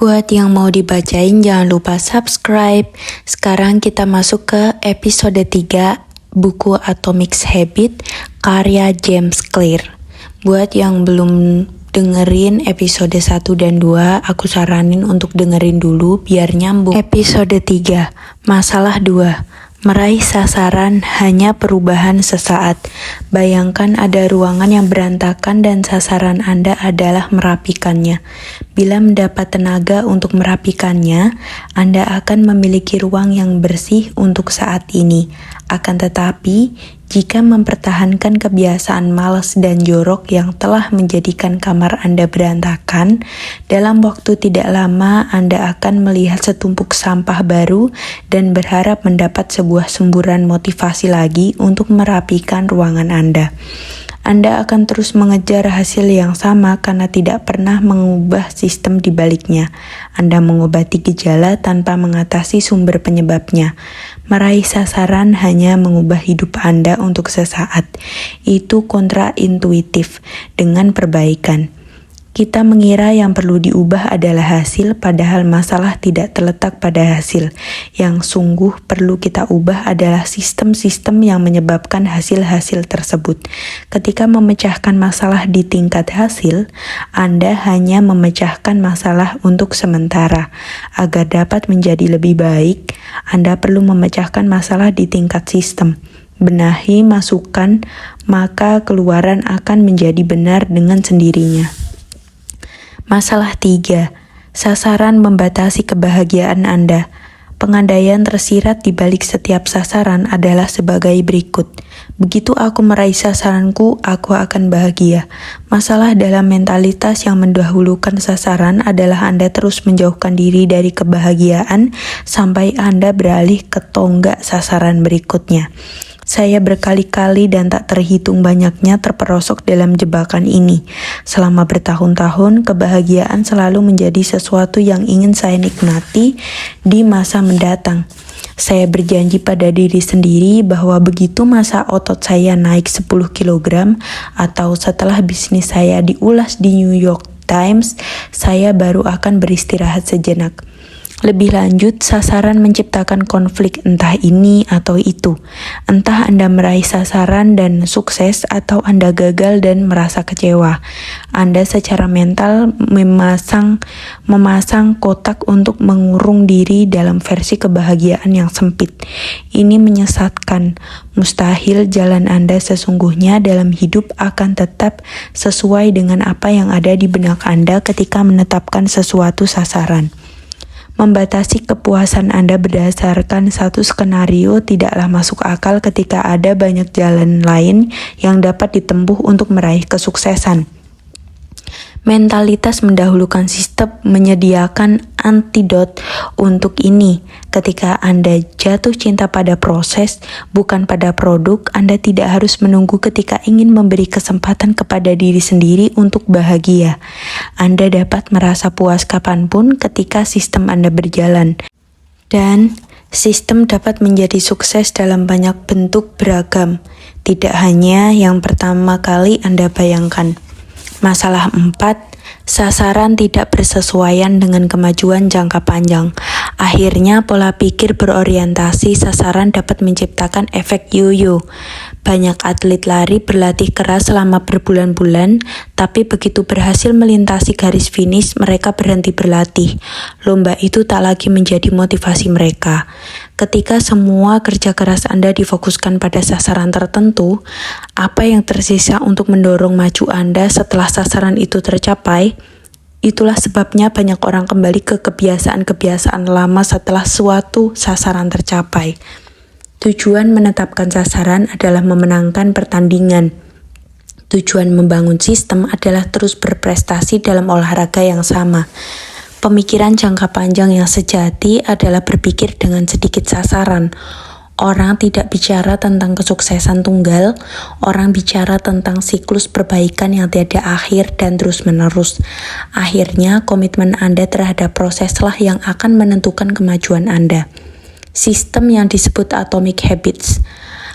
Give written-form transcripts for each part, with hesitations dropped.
Buat yang mau dibacain jangan lupa subscribe. Sekarang kita masuk ke episode 3 buku Atomic Habits karya James Clear. Buat yang belum dengerin episode 1 dan 2, aku saranin untuk dengerin dulu biar nyambung. Episode 3, masalah 2. Meraih sasaran hanya perubahan sesaat. Bayangkan ada ruangan yang berantakan dan sasaran Anda adalah merapikannya. Bila mendapat tenaga untuk merapikannya, Anda akan memiliki ruang yang bersih untuk saat ini. Akan tetapi, jika mempertahankan kebiasaan malas dan jorok yang telah menjadikan kamar Anda berantakan, dalam waktu tidak lama Anda akan melihat setumpuk sampah baru dan berharap mendapat sebuah semburan motivasi lagi untuk merapikan ruangan Anda. Anda akan terus mengejar hasil yang sama karena tidak pernah mengubah sistem di baliknya. Anda mengobati gejala tanpa mengatasi sumber penyebabnya. Meraih sasaran hanya mengubah hidup Anda untuk sesaat. Itu kontraintuitif dengan perbaikan. Kita mengira yang perlu diubah adalah hasil, padahal masalah tidak terletak pada hasil. Yang sungguh perlu kita ubah adalah sistem-sistem yang menyebabkan hasil-hasil tersebut. Ketika memecahkan masalah di tingkat hasil, Anda hanya memecahkan masalah untuk sementara. Agar dapat menjadi lebih baik, Anda perlu memecahkan masalah di tingkat sistem. Benahi masukan, maka keluaran akan menjadi benar dengan sendirinya. Masalah 3. Sasaran membatasi kebahagiaan Anda. Pengandaian tersirat di balik setiap sasaran adalah sebagai berikut. Begitu aku meraih sasaranku, aku akan bahagia. Masalah dalam mentalitas yang mendahulukan sasaran adalah Anda terus menjauhkan diri dari kebahagiaan sampai Anda beralih ke tonggak sasaran berikutnya. Saya berkali-kali dan tak terhitung banyaknya terperosok dalam jebakan ini. Selama bertahun-tahun, kebahagiaan selalu menjadi sesuatu yang ingin saya nikmati di masa mendatang. Saya berjanji pada diri sendiri bahwa begitu masa otot saya naik 10 kg atau setelah bisnis saya diulas di New York Times, saya baru akan beristirahat sejenak. Lebih lanjut, sasaran menciptakan konflik entah ini atau itu. Entah Anda meraih sasaran dan sukses atau Anda gagal dan merasa kecewa. Anda secara mental memasang kotak untuk mengurung diri dalam versi kebahagiaan yang sempit. Ini menyesatkan. Mustahil jalan Anda sesungguhnya dalam hidup akan tetap sesuai dengan apa yang ada di benak Anda ketika menetapkan sesuatu sasaran. Membatasi kepuasan Anda berdasarkan satu skenario tidaklah masuk akal ketika ada banyak jalan lain yang dapat ditempuh untuk meraih kesuksesan. Mentalitas mendahulukan sistem menyediakan antidot untuk ini. Ketika Anda jatuh cinta pada proses, bukan pada produk, Anda tidak harus menunggu ketika ingin memberi kesempatan kepada diri sendiri untuk bahagia. Anda dapat merasa puas kapanpun ketika sistem Anda berjalan. Dan sistem dapat menjadi sukses dalam banyak bentuk beragam, tidak hanya yang pertama kali Anda bayangkan. Masalah 4. Sasaran tidak bersesuaian dengan kemajuan jangka panjang. Akhirnya pola pikir berorientasi sasaran dapat menciptakan efek yo-yo. Banyak atlet lari berlatih keras selama berbulan-bulan, tapi begitu berhasil melintasi garis finish, mereka berhenti berlatih. Lomba itu tak lagi menjadi motivasi mereka. Ketika semua kerja keras Anda difokuskan pada sasaran tertentu, apa yang tersisa untuk mendorong maju Anda setelah sasaran itu tercapai? Itulah sebabnya banyak orang kembali ke kebiasaan-kebiasaan lama setelah suatu sasaran tercapai. Tujuan menetapkan sasaran adalah memenangkan pertandingan. Tujuan membangun sistem adalah terus berprestasi dalam olahraga yang sama. Pemikiran jangka panjang yang sejati adalah berpikir dengan sedikit sasaran. Orang tidak bicara tentang kesuksesan tunggal, orang bicara tentang siklus perbaikan yang tiada akhir dan terus-menerus. Akhirnya, komitmen Anda terhadap proseslah yang akan menentukan kemajuan Anda. Sistem yang disebut Atomic Habits.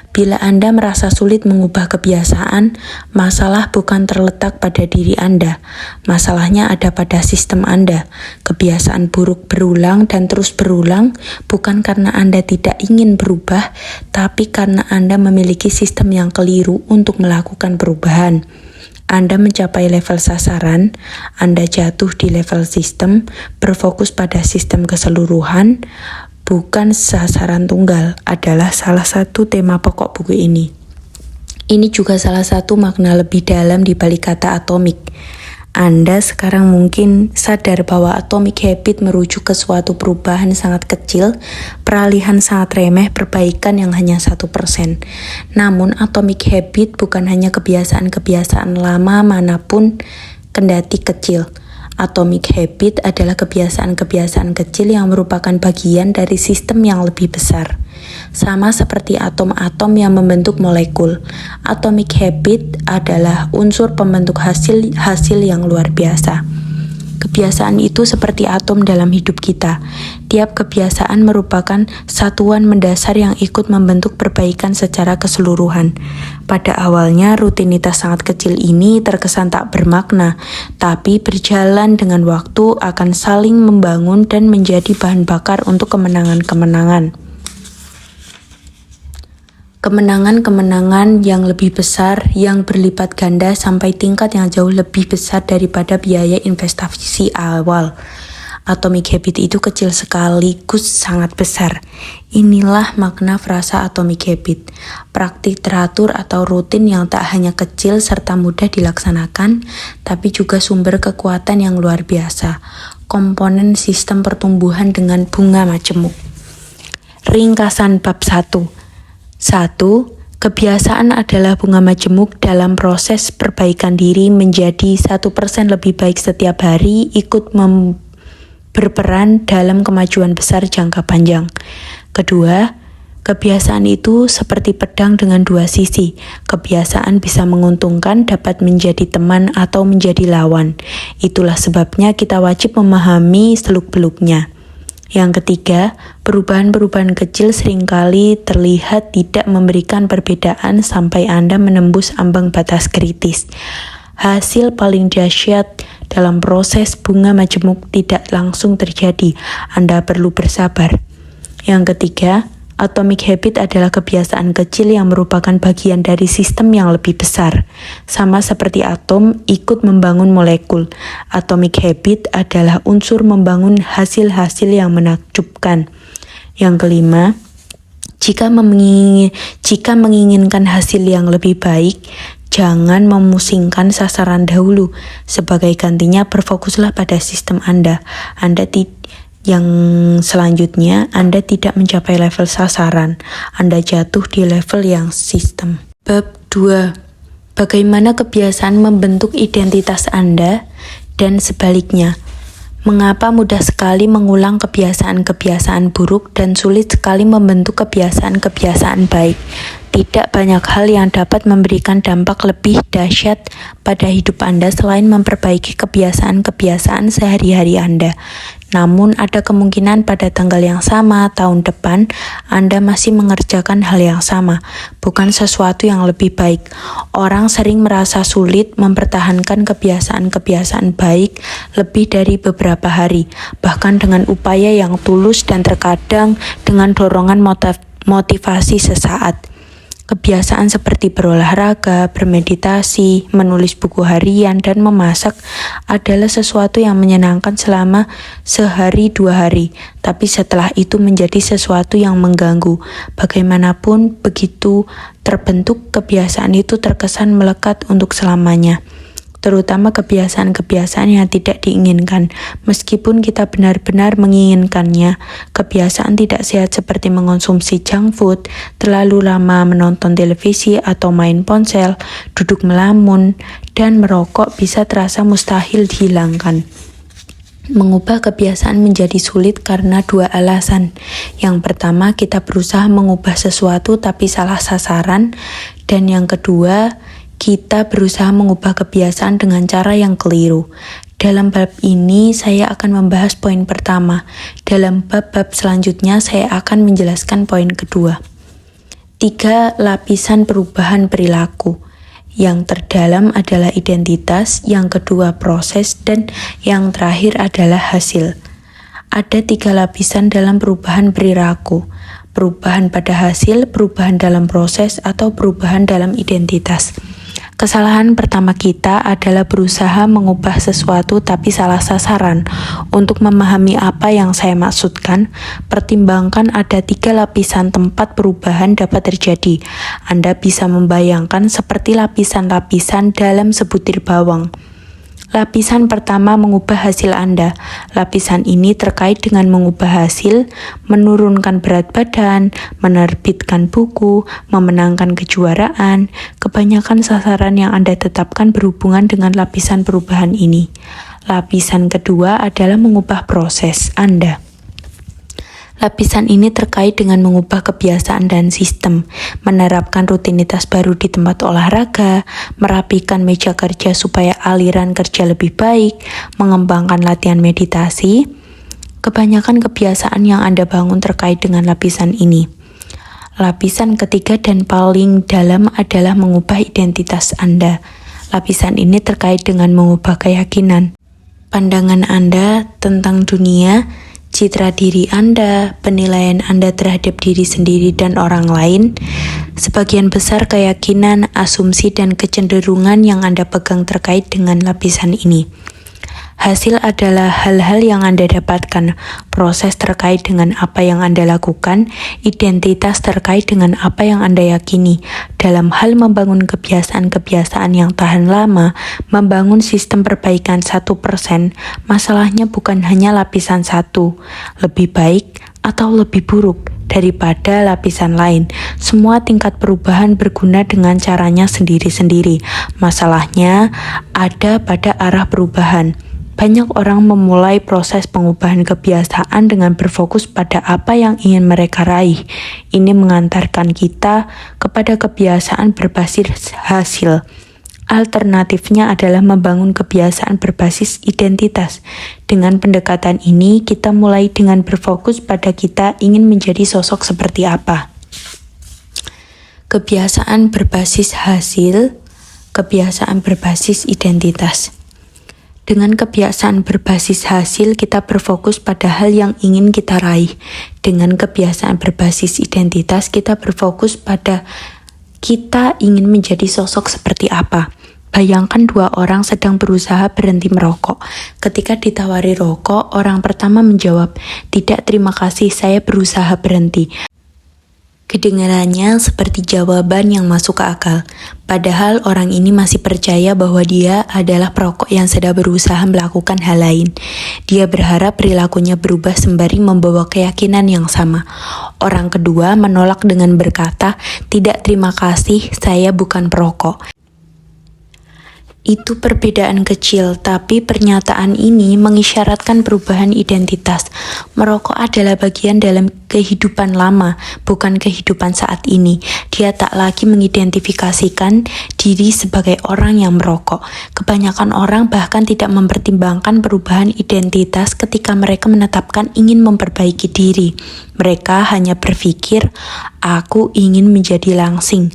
Bila Anda merasa sulit mengubah kebiasaan, masalah bukan terletak pada diri Anda. Masalahnya ada pada sistem Anda. Kebiasaan buruk berulang dan terus berulang bukan karena Anda tidak ingin berubah, tapi karena Anda memiliki sistem yang keliru untuk melakukan perubahan. Anda mencapai level sasaran, Anda jatuh di level sistem, berfokus pada sistem keseluruhan, bukan sasaran tunggal, adalah salah satu tema pokok buku ini. Ini juga salah satu makna lebih dalam di balik kata atomik. Anda sekarang mungkin sadar bahwa atomic habit merujuk ke suatu perubahan sangat kecil, peralihan sangat remeh, perbaikan yang hanya 1%. Namun atomic habit bukan hanya kebiasaan-kebiasaan lama manapun kendati kecil. Atomic habit adalah kebiasaan-kebiasaan kecil yang merupakan bagian dari sistem yang lebih besar. Sama seperti atom-atom yang membentuk molekul, atomic habit adalah unsur pembentuk hasil yang luar biasa. Kebiasaan itu seperti atom dalam hidup kita. Tiap kebiasaan merupakan satuan mendasar yang ikut membentuk perbaikan secara keseluruhan. Pada awalnya, rutinitas sangat kecil ini terkesan tak bermakna, tapi berjalan dengan waktu akan saling membangun dan menjadi bahan bakar untuk kemenangan-kemenangan. Kemenangan-kemenangan yang lebih besar, yang berlipat ganda sampai tingkat yang jauh lebih besar daripada biaya investasi awal. Atomic habit itu kecil sekaligus sangat besar. Inilah makna frasa atomic habit. Praktik teratur atau rutin yang tak hanya kecil serta mudah dilaksanakan, tapi juga sumber kekuatan yang luar biasa. Komponen sistem pertumbuhan dengan bunga majemuk. Ringkasan bab 1. 1. Kebiasaan adalah bunga majemuk dalam proses perbaikan diri menjadi 1% lebih baik setiap hari, ikut berperan dalam kemajuan besar jangka panjang. Kedua, kebiasaan itu seperti pedang dengan dua sisi. Kebiasaan bisa menguntungkan, dapat menjadi teman atau menjadi lawan. Itulah sebabnya kita wajib memahami seluk-beluknya. Yang ketiga, perubahan-perubahan kecil seringkali terlihat tidak memberikan perbedaan sampai Anda menembus ambang batas kritis. Hasil paling dahsyat dalam proses bunga majemuk tidak langsung terjadi. Anda perlu bersabar. Yang ketiga, atomic habit adalah kebiasaan kecil yang merupakan bagian dari sistem yang lebih besar. Sama seperti atom ikut membangun molekul, atomic habit adalah unsur membangun hasil-hasil yang menakjubkan. Yang kelima, jika menginginkan hasil yang lebih baik, jangan memusingkan sasaran dahulu. Sebagai gantinya, berfokuslah pada sistem Anda. Yang selanjutnya, Anda tidak mencapai level sasaran. Anda jatuh di level yang sistem. Bab 2. Bagaimana kebiasaan membentuk identitas Anda dan sebaliknya. Mengapa mudah sekali mengulang kebiasaan-kebiasaan buruk dan sulit sekali membentuk kebiasaan-kebiasaan baik? Tidak banyak hal yang dapat memberikan dampak lebih dahsyat pada hidup Anda selain memperbaiki kebiasaan-kebiasaan sehari-hari Anda. Namun ada kemungkinan pada tanggal yang sama tahun depan Anda masih mengerjakan hal yang sama, bukan sesuatu yang lebih baik. Orang sering merasa sulit mempertahankan kebiasaan-kebiasaan baik lebih dari beberapa hari, bahkan dengan upaya yang tulus dan terkadang dengan dorongan motivasi sesaat. Kebiasaan seperti berolahraga, bermeditasi, menulis buku harian, dan memasak adalah sesuatu yang menyenangkan selama sehari 2 hari, tapi setelah itu menjadi sesuatu yang mengganggu. Bagaimanapun begitu terbentuk, kebiasaan itu terkesan melekat untuk selamanya. Terutama kebiasaan-kebiasaan yang tidak diinginkan. Meskipun kita benar-benar menginginkannya, kebiasaan tidak sehat seperti mengonsumsi junk food, terlalu lama menonton televisi atau main ponsel, duduk melamun, dan merokok bisa terasa mustahil dihilangkan. Mengubah kebiasaan menjadi sulit karena 2 alasan. Yang pertama, kita berusaha mengubah sesuatu tapi salah sasaran, dan yang kedua, kita berusaha mengubah kebiasaan dengan cara yang keliru. Dalam bab ini, saya akan membahas poin pertama. Dalam bab-bab selanjutnya, saya akan menjelaskan poin kedua. 3 lapisan perubahan perilaku. Yang terdalam adalah identitas, yang kedua proses, dan yang terakhir adalah hasil. Ada 3 lapisan dalam perubahan perilaku. Perubahan pada hasil, perubahan dalam proses, atau perubahan dalam identitas. Kesalahan pertama kita adalah berusaha mengubah sesuatu tapi salah sasaran. Untuk memahami apa yang saya maksudkan, pertimbangkan ada 3 lapisan tempat perubahan dapat terjadi. Anda bisa membayangkan seperti lapisan-lapisan dalam sebutir bawang. Lapisan pertama mengubah hasil Anda. Lapisan ini terkait dengan mengubah hasil, menurunkan berat badan, menerbitkan buku, memenangkan kejuaraan. Kebanyakan sasaran yang Anda tetapkan berhubungan dengan lapisan perubahan ini. Lapisan kedua adalah mengubah proses Anda. Lapisan ini terkait dengan mengubah kebiasaan dan sistem, menerapkan rutinitas baru di tempat olahraga, merapikan meja kerja supaya aliran kerja lebih baik, mengembangkan latihan meditasi. Kebanyakan kebiasaan yang Anda bangun terkait dengan lapisan ini. Lapisan ketiga dan paling dalam adalah mengubah identitas Anda. Lapisan ini terkait dengan mengubah keyakinan, pandangan Anda tentang dunia, citra diri Anda, penilaian Anda terhadap diri sendiri dan orang lain. Sebagian besar keyakinan, asumsi, dan kecenderungan yang Anda pegang terkait dengan lapisan ini. Hasil adalah hal-hal yang Anda dapatkan, proses terkait dengan apa yang Anda lakukan, identitas terkait dengan apa yang Anda yakini. Dalam hal membangun kebiasaan-kebiasaan yang tahan lama, membangun sistem perbaikan 1%, masalahnya bukan hanya lapisan 1, lebih baik atau lebih buruk daripada lapisan lain. Semua tingkat perubahan berguna dengan caranya sendiri-sendiri. Masalahnya ada pada arah perubahan. Banyak orang memulai proses pengubahan kebiasaan dengan berfokus pada apa yang ingin mereka raih. Ini mengantarkan kita kepada kebiasaan berbasis hasil. Alternatifnya adalah membangun kebiasaan berbasis identitas. Dengan pendekatan ini, kita mulai dengan berfokus pada kita ingin menjadi sosok seperti apa. Kebiasaan berbasis hasil, kebiasaan berbasis identitas. Dengan kebiasaan berbasis hasil, kita berfokus pada hal yang ingin kita raih. Dengan kebiasaan berbasis identitas, kita berfokus pada kita ingin menjadi sosok seperti apa. Bayangkan 2 orang sedang berusaha berhenti merokok. Ketika ditawari rokok, orang pertama menjawab, "Tidak, terima kasih, saya berusaha berhenti." Kedengarannya seperti jawaban yang masuk ke akal. Padahal orang ini masih percaya bahwa dia adalah perokok yang sedang berusaha melakukan hal lain. Dia berharap perilakunya berubah sembari membawa keyakinan yang sama. Orang kedua menolak dengan berkata, "Tidak, terima kasih, saya bukan perokok." Itu perbedaan kecil, tapi pernyataan ini mengisyaratkan perubahan identitas. Merokok adalah bagian dalam kehidupan lama, bukan kehidupan saat ini. Dia tak lagi mengidentifikasikan diri sebagai orang yang merokok. Kebanyakan orang bahkan tidak mempertimbangkan perubahan identitas ketika mereka menetapkan ingin memperbaiki diri. Mereka hanya berpikir, "Aku ingin menjadi langsing,"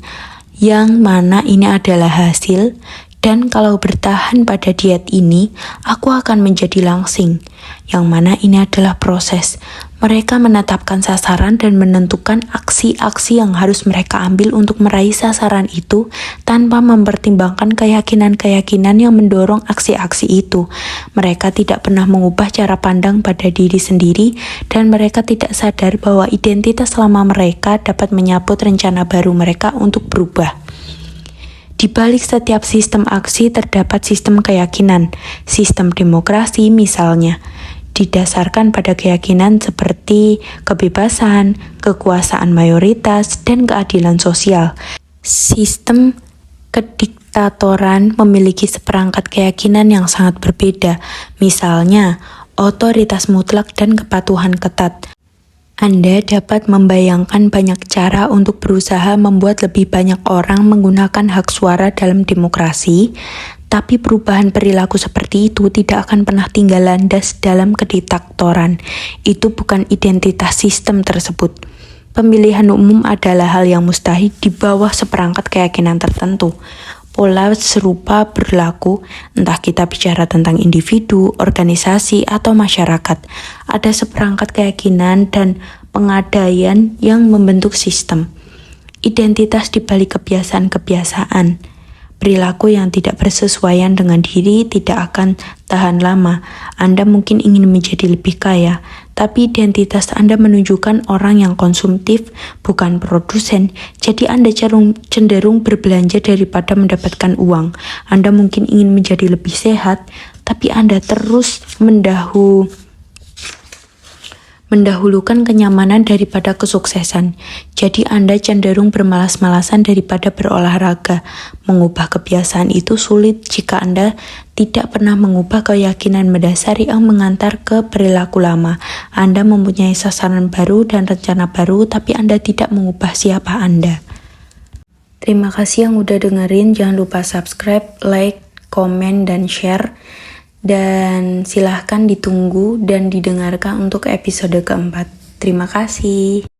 yang mana ini adalah hasil. Dan kalau bertahan pada diet ini, aku akan menjadi langsing, yang mana ini adalah proses. Mereka menetapkan sasaran dan menentukan aksi-aksi yang harus mereka ambil untuk meraih sasaran itu tanpa mempertimbangkan keyakinan-keyakinan yang mendorong aksi-aksi itu. Mereka tidak pernah mengubah cara pandang pada diri sendiri dan mereka tidak sadar bahwa identitas lama mereka dapat menyambut rencana baru mereka untuk berubah. Di balik setiap sistem aksi terdapat sistem keyakinan. Sistem demokrasi misalnya, didasarkan pada keyakinan seperti kebebasan, kekuasaan mayoritas, dan keadilan sosial. Sistem kediktatoran memiliki seperangkat keyakinan yang sangat berbeda, misalnya otoritas mutlak dan kepatuhan ketat. Anda dapat membayangkan banyak cara untuk berusaha membuat lebih banyak orang menggunakan hak suara dalam demokrasi, tapi perubahan perilaku seperti itu tidak akan pernah tinggal landas dalam kediktatoran. Itu bukan identitas sistem tersebut. Pemilihan umum adalah hal yang mustahil di bawah seperangkat keyakinan tertentu. Pola serupa berlaku entah kita bicara tentang individu, organisasi, atau masyarakat. Ada seperangkat keyakinan dan pengadaian yang membentuk sistem. Identitas di balik kebiasaan-kebiasaan. Perilaku yang tidak bersesuaian dengan diri tidak akan tahan lama. Anda mungkin ingin menjadi lebih kaya, tapi identitas Anda menunjukkan orang yang konsumtif, bukan produsen. Jadi Anda cenderung berbelanja daripada mendapatkan uang. Anda mungkin ingin menjadi lebih sehat, tapi Anda terus mendahulukan kenyamanan daripada kesuksesan. Jadi Anda cenderung bermalas-malasan daripada berolahraga. Mengubah kebiasaan itu sulit jika Anda tidak pernah mengubah keyakinan mendasar yang mengantar ke perilaku lama. Anda mempunyai sasaran baru dan rencana baru, tapi Anda tidak mengubah siapa Anda. Terima kasih yang udah dengerin. Jangan lupa subscribe, like, komen, dan share. Dan silahkan ditunggu dan didengarkan untuk episode keempat. Terima kasih.